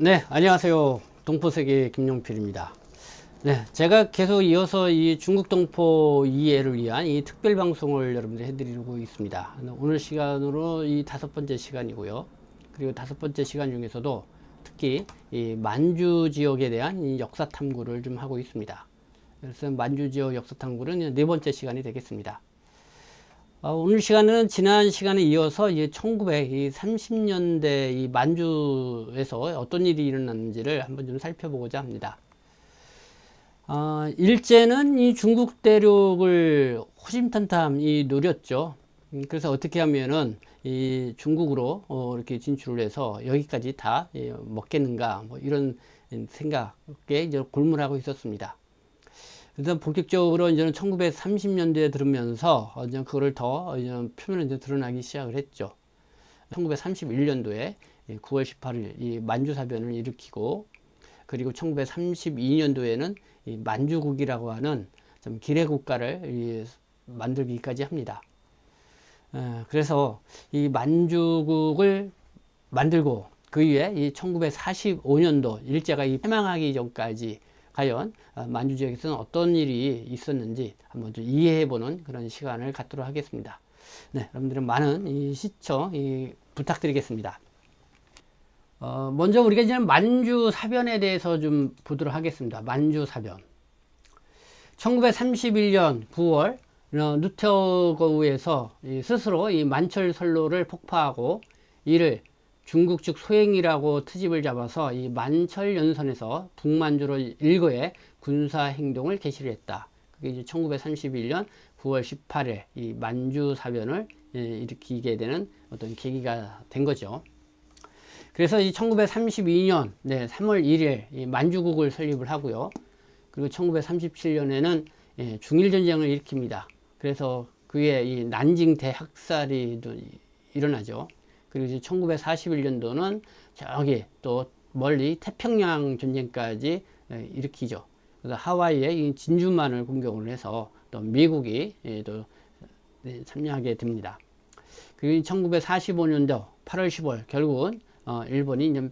네, 안녕하세요. 동포세계 김용필입니다. 네, 제가 계속 이어서 이 중국 동포 이해를 위한 이 특별 방송을 여러분들 해드리고 있습니다. 오늘 시간으로 이 5번째 시간이고요. 그리고 5번째 시간 중에서도 특히 이 만주 지역에 대한 이 역사 탐구를 좀 하고 있습니다. 그래서 만주 지역 역사 탐구는 4번째 시간이 되겠습니다. 오늘 시간은 지난 시간에 이어서 이제 1930년대 이 만주에서 어떤 일이 일어났는지를 한번 좀 살펴보고자 합니다. 일제는 이 중국 대륙을 호심탄탄 노렸죠. 그래서 어떻게 하면은 이 중국으로 이렇게 진출을 해서 여기까지 다 먹겠는가 뭐 이런 생각에 이제 골몰하고 있었습니다. 그래서 본격적으로 이제는 1930년대에 들으면서 이제 그거를 더 이제 표면에 이제 드러나기 시작을 했죠. 1931년도에 9월 18일 이 만주사변을 일으키고, 그리고 1932년도에는 이 만주국이라고 하는 좀 기뢰국가를 만들기까지 합니다. 그래서 이 만주국을 만들고 그 이후에 이 1945년도 일제가 이 패망하기 전까지 과연 만주 지역에서는 어떤 일이 있었는지 한번 좀 이해해보는 그런 시간을 갖도록 하겠습니다. 네, 여러분들은 많은 시청 부탁드리겠습니다. 먼저 우리가 이제 만주 사변에 대해서 좀 보도록 하겠습니다. 만주 사변. 1931년 9월 누테어거우에서 스스로 이 만철선로를 폭파하고 이를 중국 측 소행이라고 트집을 잡아서 이 만철연선에서 북만주로 일거에 군사행동을 개시를 했다. 그게 이제 1931년 9월 18일 이 만주사변을 일으키게 되는 어떤 계기가 된 거죠. 그래서 이 1932년 3월 1일 이 만주국을 설립을 하고요. 그리고 1937년에는 중일전쟁을 일으킵니다. 그래서 그에 이 난징 대학살이 일어나죠. 그리고 이제 1941년도는 저기 또 멀리 태평양 전쟁까지 일으키죠. 그래서 하와이의 진주만을 공격을 해서 또 미국이 또 참여하게 됩니다. 그리고 1945년도 8월 10월 결국은 일본이 이제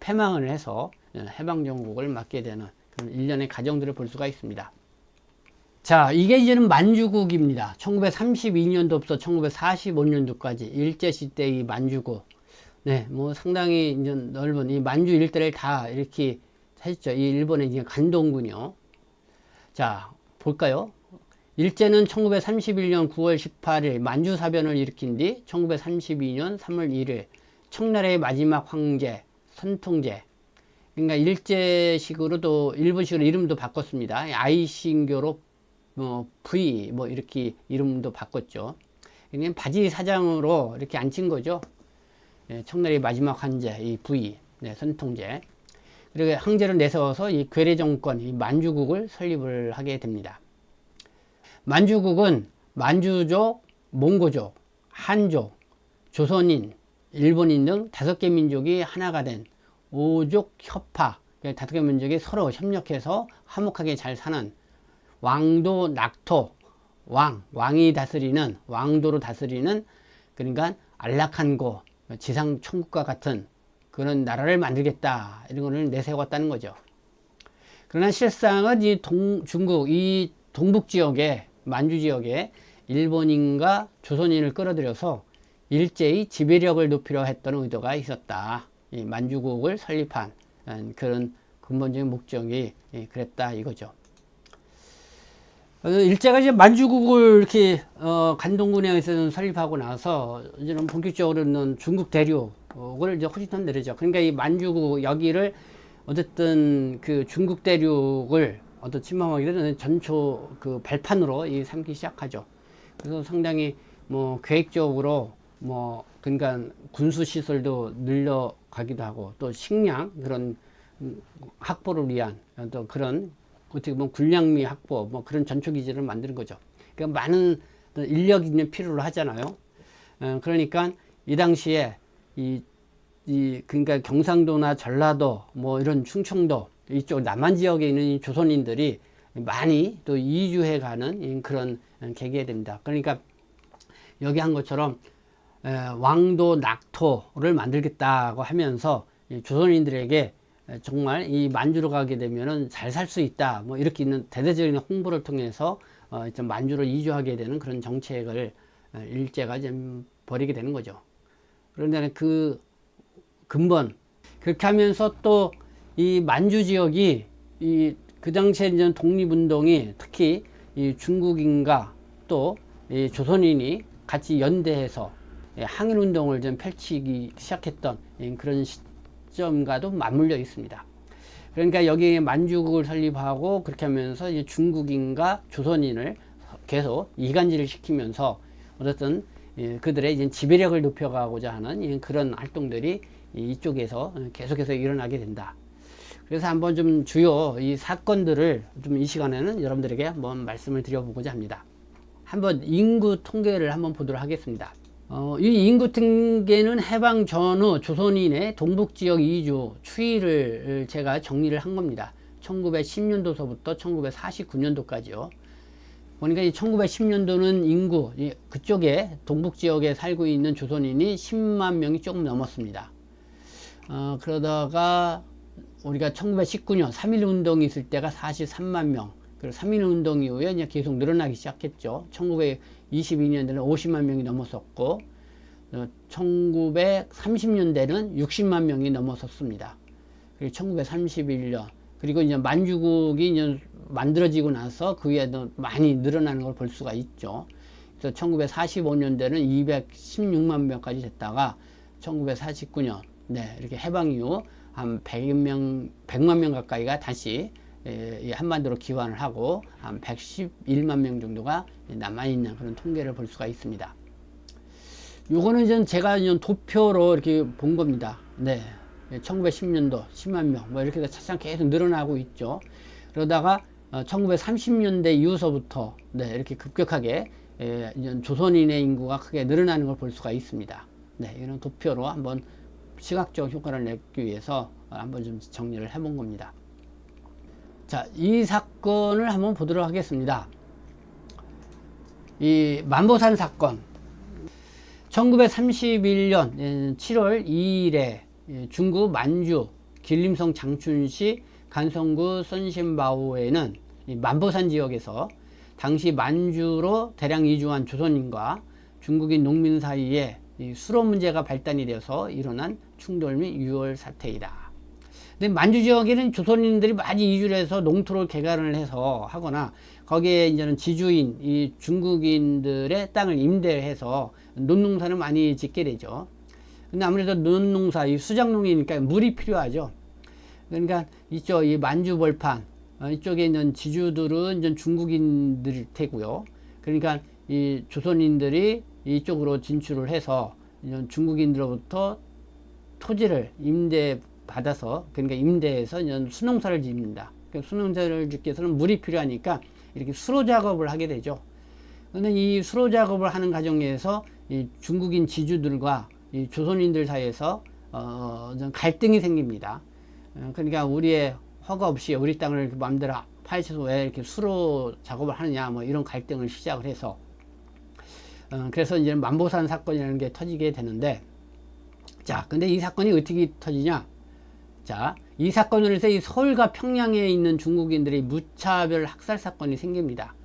패망을 해서 해방정국을 맞게 되는 그런 일련의 과정들을 볼 수가 있습니다. 자, 이게 이제는 만주국입니다. 1932년도부터 1945년도까지 일제시대 이 만주국. 네, 뭐 상당히 이제 넓은 이 만주 일대를 다 이렇게 했죠. 이 일본의 이제 간동군이요. 자, 볼까요? 일제는 1931년 9월 18일 만주사변을 일으킨 뒤 1932년 3월 1일 청나라의 마지막 황제, 선통제. 그러니까 일제식으로도 일본식으로 이름도 바꿨습니다. 아이신교로 V 이렇게 이름도 바꿨죠. 그냥 바지 사장으로 이렇게 앉힌 거죠. 청나라의 마지막 황제 이 V 선통제. 그리고 황제를 내세워서 이 괴뢰 정권 이 만주국을 설립을 하게 됩니다. 만주국은 만주족, 몽고족, 한족, 조선인, 일본인 등 5개 민족이 하나가 된 5족 협파, 5개 민족이 서로 협력해서 화목하게 잘 사는 왕도 낙토, 왕이 다스리는, 왕도로 다스리는, 그러니까 안락한 곳, 지상 천국과 같은 그런 나라를 만들겠다, 이런 거를 내세웠다는 거죠. 그러나 실상은 중국 이 동북 지역에, 만주 지역에 일본인과 조선인을 끌어들여서 일제히 지배력을 높이려 했던 의도가 있었다. 이 만주국을 설립한 그런 근본적인 목적이 그랬다 이거죠. 일제가 이제 만주국을 이렇게 간동군에 의해서 설립하고 나서 이제는 본격적으로는 중국 대륙을 이제 호시탐 내리죠. 그러니까 이 만주국 여기를 어쨌든 그 중국 대륙을 침범하게 되는 전초 그 발판으로 삼기 시작하죠. 그래서 상당히 뭐 계획적으로 그러니까 군수 시설도 늘려가기도 하고 또 식량 그런 확보를 위한 또 그런 어떻게 보면 군량미 확보 그런 전초기지를 만드는 거죠. 그러니까 많은 인력이 필요로 하잖아요. 그러니까 이 당시에 그러니까 경상도나 전라도 이런 충청도 이쪽 남한 지역에 있는 이 조선인들이 많이 또 이주해 가는 그런 계기가 됩니다. 그러니까 여기 한 것처럼 왕도 낙토를 만들겠다고 하면서 조선인들에게 정말 이 만주로 가게 되면은 잘 살 수 있다. 뭐 이렇게 있는 대대적인 홍보를 통해서 좀 만주로 이주하게 되는 그런 정책을 일제가 좀 벌이게 되는 거죠. 그런데 그 근본 그렇게 하면서 또 이 만주 지역이 그 당시에 이제 독립운동이 특히 이 중국인과 또 이 조선인이 같이 연대해서 항일운동을 좀 펼치기 시작했던 그런 시점과도 맞물려 있습니다. 그러니까 여기 만주국을 설립하고 그렇게 하면서 이제 중국인과 조선인을 계속 이간질을 시키면서 어쨌든 그들의 이제 지배력을 높여가고자 하는 그런 활동들이 이쪽에서 계속해서 일어나게 된다. 그래서 한번 좀 주요 이 사건들을 좀 이 시간에는 여러분들에게 한번 말씀을 드려보고자 합니다. 한번 인구 통계를 한번 보도록 하겠습니다. 이 인구 통계는 해방 전후 조선인의 동북지역 이주 추이를 제가 정리를 한 겁니다. 1910년도서부터 1949년도까지요. 보니까 이 1910년도는 인구, 그쪽에 동북지역에 살고 있는 조선인이 10만 명이 조금 넘었습니다. 그러다가 우리가 1919년 3.1 운동이 있을 때가 43만 명, 그리고 3.1 운동 이후에 이제 계속 늘어나기 시작했죠. 1922년대는 50만 명이 넘었었고, 1930년대는 60만 명이 넘었었습니다. 그리고 1931년, 그리고 이제 만주국이 이제 만들어지고 나서 그 위에도 많이 늘어나는 걸 볼 수가 있죠. 그래서 1945년대는 216만 명까지 됐다가 1949년, 이렇게 해방 이후 한 100만 명 가까이가 다시 한반도로 기환을 하고 한 111만 명 정도가 남아있는 그런 통계를 볼 수가 있습니다. 요거는 제가 도표로 이렇게 본 겁니다. 1910년도 10만 명, 뭐 이렇게 차차 계속 늘어나고 있죠. 그러다가 1930년대 이후서부터 이렇게 급격하게 조선인의 인구가 크게 늘어나는 걸 볼 수가 있습니다. 이런 도표로 한번 시각적 효과를 내기 위해서 한번 좀 정리를 해본 겁니다. 자, 이 사건을 한번 보도록 하겠습니다. 이 만보산 사건. 1931년 7월 2일에 중국 만주 길림성 장춘시 간성구 선신바오에는 만보산 지역에서 당시 만주로 대량 이주한 조선인과 중국인 농민 사이에 수로 문제가 발단이 되어서 일어난 충돌 및 유혈 사태이다. 근데 만주 지역에는 조선인들이 많이 이주를 해서 농토를 개간을 해서 하거나 거기에 이제는 지주인 이 중국인들의 땅을 임대해서 논농사를 많이 짓게 되죠. 근데 아무래도 논농사, 이 수작농이니까 물이 필요하죠. 그러니까 이쪽 이 만주 벌판 이쪽에 있는 지주들은 이제 중국인들일 테고요. 그러니까 이 조선인들이 이쪽으로 진출을 해서 중국인들로부터 토지를 임대받아서, 그러니까 임대해서 수농사를 짓는다. 수농사를 짓기 위해서는 물이 필요하니까 이렇게 수로 작업을 하게 되죠. 그런데 이 수로 작업을 하는 과정에서 이 중국인 지주들과 이 조선인들 사이에서 갈등이 생깁니다. 그러니까 우리의 허가 없이 우리 땅을 마음대로 파헤쳐서 왜 이렇게 수로 작업을 하느냐, 뭐 이런 갈등을 시작을 해서 그래서 이제 만보산 사건이라는 게 터지게 되는데, 자, 근데 이 사건이 어떻게 터지냐? 자, 이 사건으로 해서 이 서울과 평양에 있는 중국인들이 무차별 학살 사건이 생깁니다.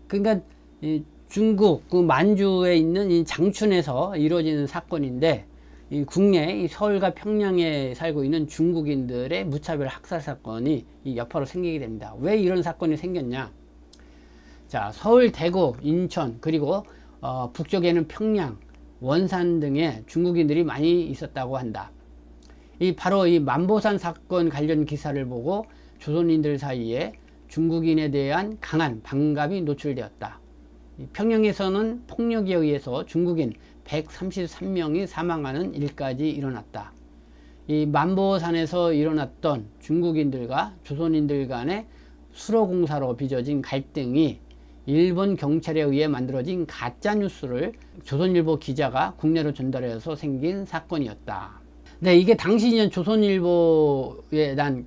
그러니까 이 중국 그 만주에 있는 이 장춘에서 이루어지는 사건인데, 이 국내 이 서울과 평양에 살고 있는 중국인들의 무차별 학살 사건이 이 여파로 생기게 됩니다. 왜 이런 사건이 생겼냐? 자, 서울, 대구, 인천, 그리고 북쪽에는 평양, 원산 등에 중국인들이 많이 있었다고 한다. 바로 이 만보산 사건 관련 기사를 보고 조선인들 사이에 중국인에 대한 강한 반감이 노출되었다. 평양에서는 폭력에 의해서 중국인 133명이 사망하는 일까지 일어났다. 이 만보산에서 일어났던 중국인들과 조선인들 간의 수로공사로 빚어진 갈등이 일본 경찰에 의해 만들어진 가짜뉴스를 조선일보 기자가 국내로 전달해서 생긴 사건이었다. 네, 이게 당시 조선일보에 난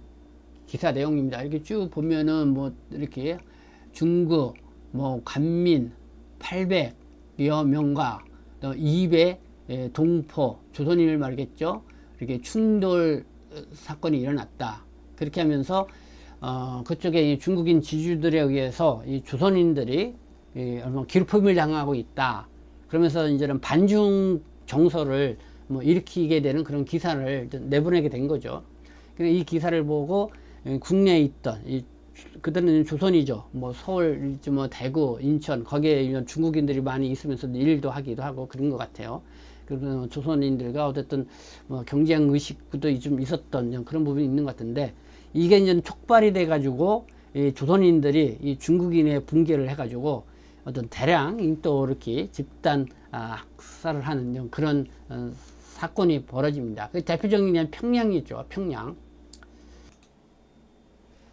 기사 내용입니다. 이렇게 쭉 보면은 뭐 이렇게 중국, 뭐 간민 800여 명과 200 동포 조선인을 말겠죠. 이렇게 충돌 사건이 일어났다. 그렇게 하면서 그쪽에 이 중국인 지주들에 의해서 이 조선인들이 기르폼을 당하고 있다. 그러면서 이제는 반중 정서를 뭐 일으키게 되는 그런 기사를 내보내게 된 거죠. 이 기사를 보고 국내에 있던 그들은 조선이죠. 뭐 서울, 뭐 대구, 인천 거기에 중국인들이 많이 있으면서 일도 하기도 하고 그런 것 같아요. 그래서 조선인들과 어쨌든 뭐 경쟁 의식도 좀 있었던 그런 부분이 있는 것 같은데 이게 이제 촉발이 돼 가지고 이 조선인들이 이 중국인의 붕괴를 해 가지고 어떤 대량 또 이렇게 집단 학살을 하는 그런 사건이 벌어집니다. 그 대표적인 평양이죠. 평양.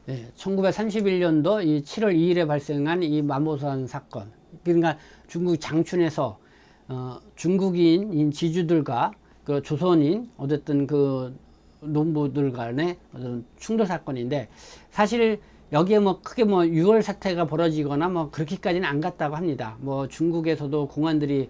네, 1931년도 이 7월 2일에 발생한 이 만보산 사건. 그러니까 중국 장춘에서 중국인 지주들과 그 조선인 어쨌든 그 농부들 간의 어떤 충돌 사건인데 사실 여기에 뭐 크게 뭐 6월 사태가 벌어지거나 뭐 그렇게까지는 안 갔다고 합니다. 뭐 중국에서도 공안들이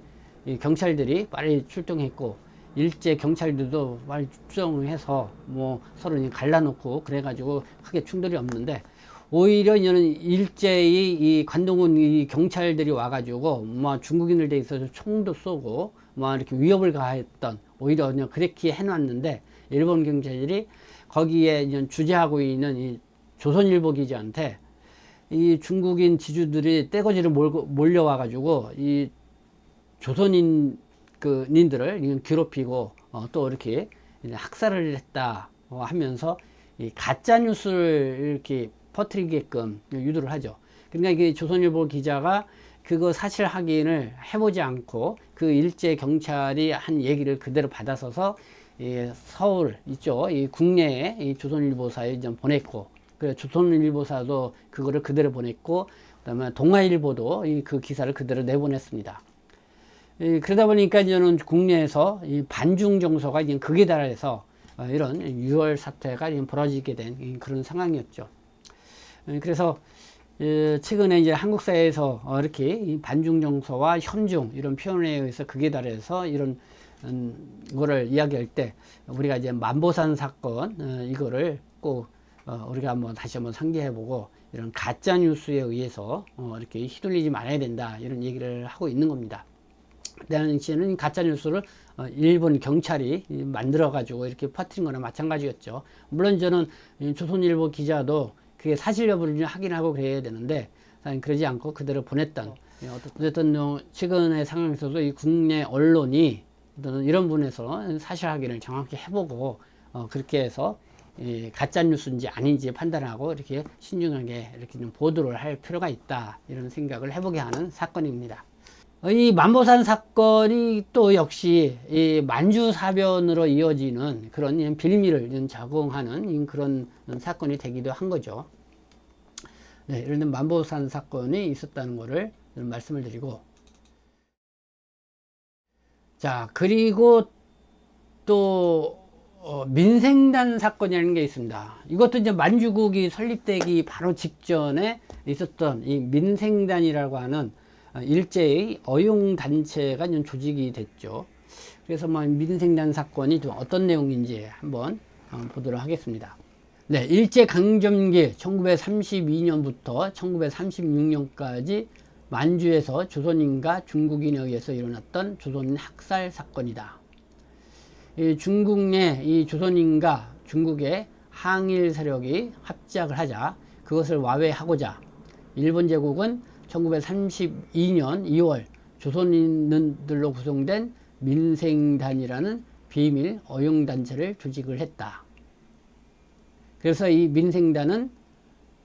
경찰들이 빨리 출동했고 일제 경찰들도 빨리 출동해서 뭐 서로 갈라놓고 그래가지고 크게 충돌이 없는데 오히려 이제는 일제히 이 관동군 이 경찰들이 와가지고 뭐 중국인들 돼 있어서 총도 쏘고 뭐 이렇게 위협을 가했던 오히려 그냥 그렇게 해놨는데 일본 경찰들이 거기에 이제 주재하고 있는 이 조선일보 기자한테 이 중국인 지주들이 떼거지를 몰려와가지고 이 조선인 님들을 괴롭히고 또 이렇게 학살을 했다 하면서 이 가짜 뉴스를 이렇게 퍼뜨리게끔 유도를 하죠. 그러니까 이게 조선일보 기자가 그거 사실 확인을 해보지 않고 그 일제 경찰이 한 얘기를 그대로 받아서서 서울 있죠. 이 국내에 이 조선일보사에 좀 보냈고, 그래 조선일보사도 그거를 그대로 보냈고, 그다음에 동아일보도 그 기사를 그대로 내보냈습니다. 그러다 보니까 저는 국내에서 이 반중 정서가 이제 극에 달해서 이런 6월 사태가 벌어지게 된 그런 상황이었죠. 그래서 최근에 이제 한국 사회에서 이렇게 반중 정서와 현중 이런 표현에 의해서 극에 달해서 이런 거를 이야기할 때 우리가 이제 만보산 사건 이거를 꼭 우리가 한번 다시 한번 상기해보고 이런 가짜 뉴스에 의해서 이렇게 휘둘리지 말아야 된다 이런 얘기를 하고 있는 겁니다. 당시에는 가짜 뉴스를 일본 경찰이 만들어 가지고 이렇게 퍼뜨린 거나 마찬가지였죠. 물론 저는 조선일보 기자도 그게 사실 여부를 확인하고 그래야 되는데 그러지 않고 그대로 보냈던 어쨌든 최근의 상황에서도 이 국내 언론이 이런 부분에서 사실 확인을 정확히 해보고 그렇게 해서 가짜 뉴스인지 아닌지 판단하고 이렇게 신중하게 이렇게 좀 보도를 할 필요가 있다 이런 생각을 해보게 하는 사건입니다. 이 만보산 사건이 또 역시 이 만주사변으로 이어지는 그런 빌미를 제공하는 그런 사건이 되기도 한 거죠. 네, 이런 만보산 사건이 있었다는 것을 말씀을 드리고, 자, 그리고 또 민생단 사건이라는 게 있습니다. 이것도 이제 만주국이 설립되기 바로 직전에 있었던 이 민생단이라고 하는 일제의 어용단체가 조직이 됐죠. 그래서 뭐 민생단 사건이 좀 어떤 내용인지 한번 보도록 하겠습니다. 네, 일제강점기 1932년부터 1936년까지 만주에서 조선인과 중국인에 의해서 일어났던 조선인 학살 사건이다. 이 중국 내 이 조선인과 중국의 항일 세력이 합작을 하자 그것을 와해하고자 일본 제국은 1932년 2월 조선인들로 구성된 민생단이라는 비밀 어용단체를 조직을 했다. 그래서 이 민생단은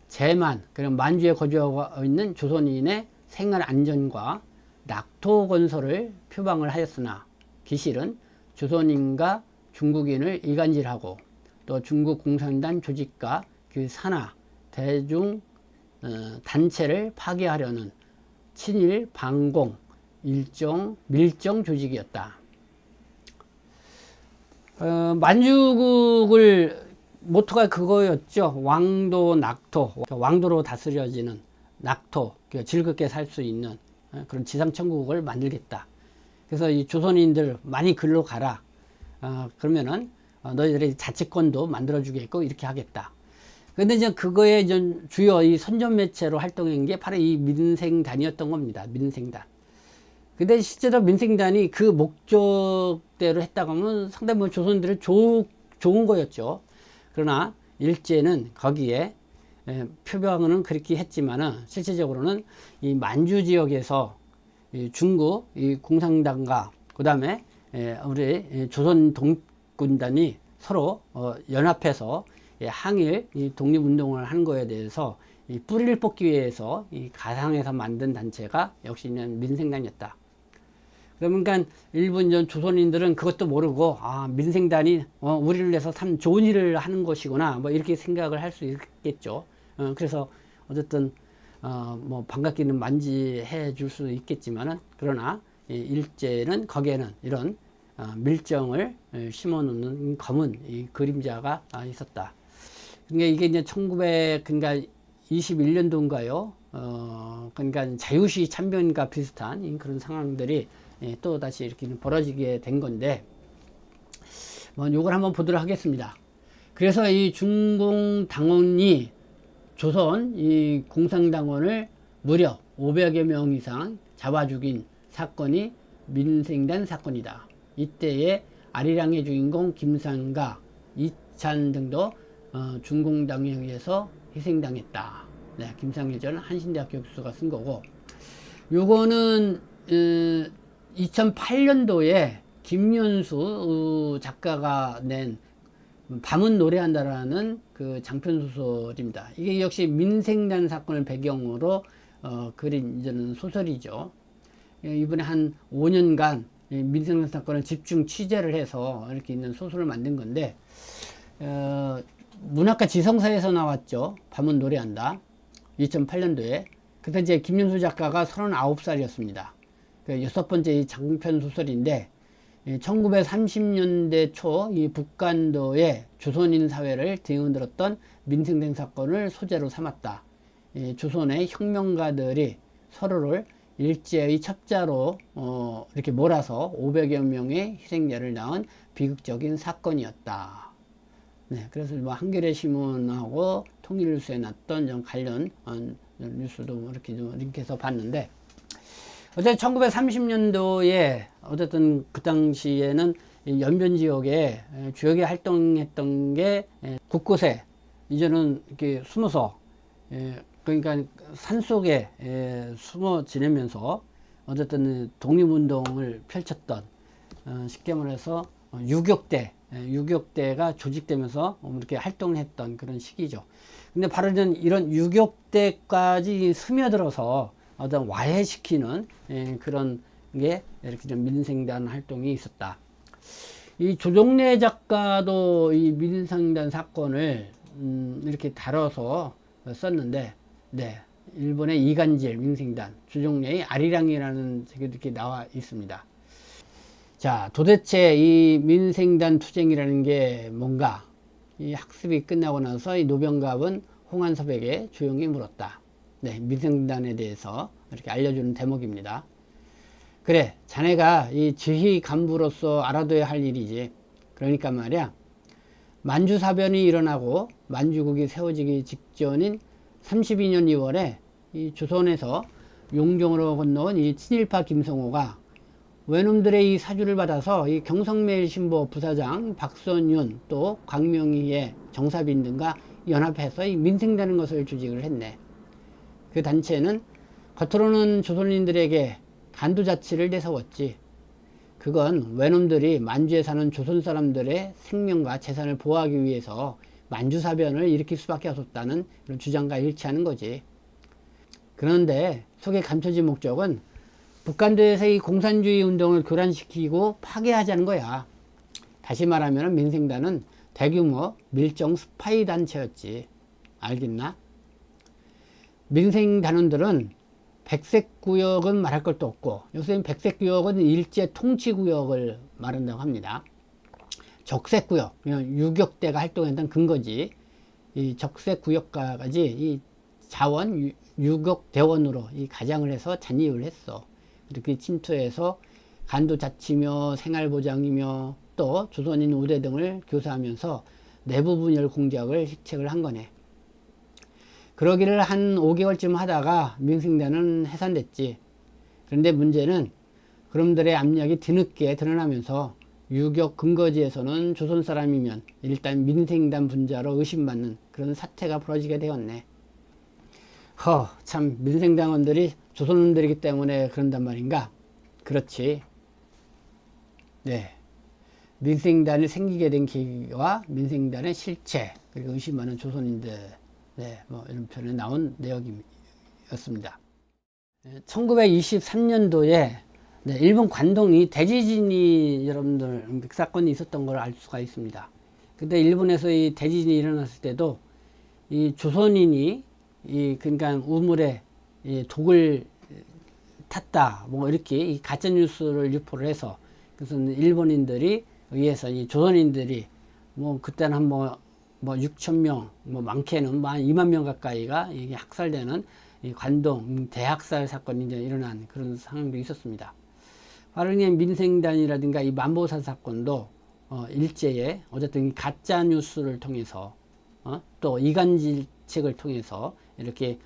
제만, 그리고 만주에 거주하고 있는 조선인의 생활 안전과 낙토 건설을 표방을 하였으나 기실은 조선인과 중국인을 이간질하고 또 중국 공산당 조직과 그 산하 대중 단체를 파괴하려는 친일 반공 밀정 조직이었다. 만주국을 모토가 그거였죠. 왕도 낙토, 왕도로 다스려지는 낙토, 즐겁게 살 수 있는 그런 지상천국을 만들겠다. 그래서 이 조선인들 많이 글로 가라. 그러면은 너희들의 자치권도 만들어주겠고 이렇게 하겠다. 근데 이제 그거에 좀 주요 이 선전 매체로 활동한 게 바로 이 민생단이었던 겁니다. 민생단. 근데 실제로 민생단이 그 목적대로 했다고 하면 상당히 뭐 조선들은 좋은 거였죠. 그러나 일제는 거기에 표방은 그렇게 했지만은 실제적으로는 이 만주 지역에서 이 중국 이 공산당과 그 다음에 우리 조선 독립군단이 서로 연합해서 항일 독립운동을 하는 거에 대해서 이 뿌리를 뽑기 위해서 이 가상에서 만든 단체가 역시 민생단이었다. 그러니까 일본 전 조선인들은 그것도 모르고 민생단이 우리를 위해서 참 좋은 일을 하는 것이구나 뭐 이렇게 생각을 할 수 있겠죠. 그래서 어쨌든 뭐 반갑게는 만지해 줄 수 있겠지만은 그러나 일제는 거기에는 이런 밀정을 심어 놓는 검은 이 그림자가 있었다. 그러니까 이게 이제 1921년도인가요? 그러니까 자유시 참변과 비슷한 그런 상황들이 또 다시 이렇게 벌어지게 된 건데, 뭐 요걸 한번 보도록 하겠습니다. 그래서 이 중공당원이 조선 이 공산당원을 무려 500여 명 이상 잡아 죽인 사건이 민생단 사건이다. 이때에 아리랑의 주인공 김상과 이찬 등도 중공당에 의해서 희생당했다. 네, 김상일 한신대학교 교수가 쓴 거고, 요거는 2008년도에 김연수 작가가 낸 밤은 노래한다라는 그 장편 소설입니다. 이게 역시 민생단 사건을 배경으로 그린 이제는 소설이죠. 이번에 한 5년간 민생단 사건을 집중 취재를 해서 이렇게 있는 소설을 만든 건데, 문학과 지성사에서 나왔죠. 밤은 노래한다. 2008년도에. 그때 이제 김연수 작가가 39살이었습니다. 그 여섯 번째 장편 소설인데, 1930년대 초 이 북간도의 조선인 사회를 뒤흔들었던 민생단 사건을 소재로 삼았다. 조선의 혁명가들이 서로를 일제의 첩자로 이렇게 몰아서 500여 명의 희생자를 낳은 비극적인 사건이었다. 네, 그래서 뭐 한겨레 신문하고 통일뉴스에 났던 좀 관련 뉴스도 이렇게 좀 링크해서 봤는데, 어쨌든 1930년도에 어쨌든 그 당시에는 연변 지역에 주역에 활동했던 게 곳곳에 이제는 이렇게 숨어서 그러니까 산속에 숨어 지내면서 어쨌든 독립운동을 펼쳤던 쉽게 말해서 유격대가 조직되면서 이렇게 활동을 했던 그런 시기죠. 근데 바로 이런 유격대까지 스며들어서 어떤 와해시키는 그런 게 이렇게 좀 민생단 활동이 있었다. 이 조정래 작가도 이 민생단 사건을 이렇게 다뤄서 썼는데, 네, 일본의 이간질 민생단, 조정래의 아리랑이라는 책이 이렇게 나와 있습니다. 자, 도대체 이 민생단 투쟁이라는 게 뭔가? 이 학습이 끝나고 나서 이 노병갑은 홍한섭에게 조용히 물었다. 네, 민생단에 대해서 이렇게 알려주는 대목입니다. 그래, 자네가 이 지휘 간부로서 알아둬야 할 일이지. 그러니까 말이야, 만주사변이 일어나고 만주국이 세워지기 직전인 32년 2월에 이 조선에서 용종으로 건너온 이 친일파 김성호가 외놈들의 이 사주를 받아서 이 경성매일신보 부사장 박선윤 또 광명희의 정사빈 등과 연합해서 이 민생단인 것을 조직을 했네. 그 단체는 겉으로는 조선인들에게 간두자치를 내세웠지. 그건 외놈들이 만주에 사는 조선 사람들의 생명과 재산을 보호하기 위해서 만주사변을 일으킬 수밖에 없었다는 이런 주장과 일치하는 거지. 그런데 속에 감춰진 목적은 북간도에서 이 공산주의 운동을 교란시키고 파괴하자는 거야. 다시 말하면 민생단은 대규모 밀정 스파이 단체였지. 알겠나? 민생단원들은 백색구역은 말할 것도 없고, 요새 백색구역은 일제 통치구역을 말한다고 합니다. 적색구역, 유격대가 활동했던 근거지. 이 적색구역까지 이 자원 유격대원으로 이 가장을 해서 잔입을 했어. 이렇게 침투해서 간도자치며 생활보장이며 또 조선인 우대 등을 교사하면서 내부 분열 공작을 획책을 한 거네. 그러기를 한 5개월쯤 하다가 민생단은 해산됐지. 그런데 문제는 그놈들의 압력이 뒤늦게 드러나면서 유격 근거지에서는 조선 사람이면 일단 민생단 분자로 의심받는 그런 사태가 벌어지게 되었네. 참 민생당원들이 조선놈들이기 때문에 그런단 말인가? 그렇지. 네. 민생단이 생기게 된 계기와 민생단의 실체, 그리고 의심하는 조선인들, 네, 뭐 이런 편에 나온 내용이었습니다. 1923년도에 일본 관동이 대지진이 여러분들 사건이 있었던 걸 알 수가 있습니다. 근데 일본에서 이 대지진이 일어났을 때도 이 조선인이 그러니까 우물에 독을 탔다 뭐 이렇게 이 가짜 뉴스를 유포를 해서 그래서 일본인들이 의해서 이 조선인들이 뭐 그때는 한 뭐 6,000명 뭐 많게는 한 2만 명 가까이가 이게 학살되는 이 관동 대학살 사건이 이제 일어난 그런 상황도 있었습니다. 바로 그냥 민생단이라든가 이 만보사 사건도 일제에 어쨌든 가짜 뉴스를 통해서 또 이간질책을 통해서 이렇게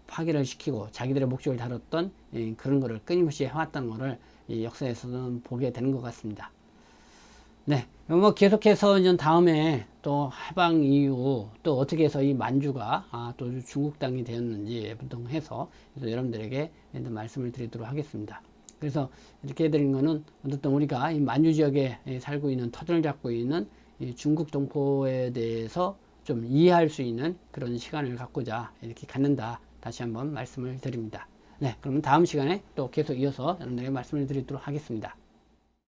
파괴를 시키고 자기들의 목적을 다뤘던 그런 거를 끊임없이 해왔다는 거를 이 역사에서는 보게 되는 것 같습니다. 네, 뭐 계속해서 이제 다음에 또 해방 이후 또 어떻게 해서 이 만주가 또 중국 땅이 되었는지 해서 여러분들에게 말씀을 드리도록 하겠습니다. 그래서 이렇게 해드린 거는 어쨌든 우리가 이 만주 지역에 살고 있는 터전을 잡고 있는 이 중국 동포에 대해서 좀 이해할 수 있는 그런 시간을 갖고자 이렇게 갖는다. 다시 한번 말씀을 드립니다. 네, 그러면 다음 시간에 또 계속 이어서 여러분들에게 말씀을 드리도록 하겠습니다.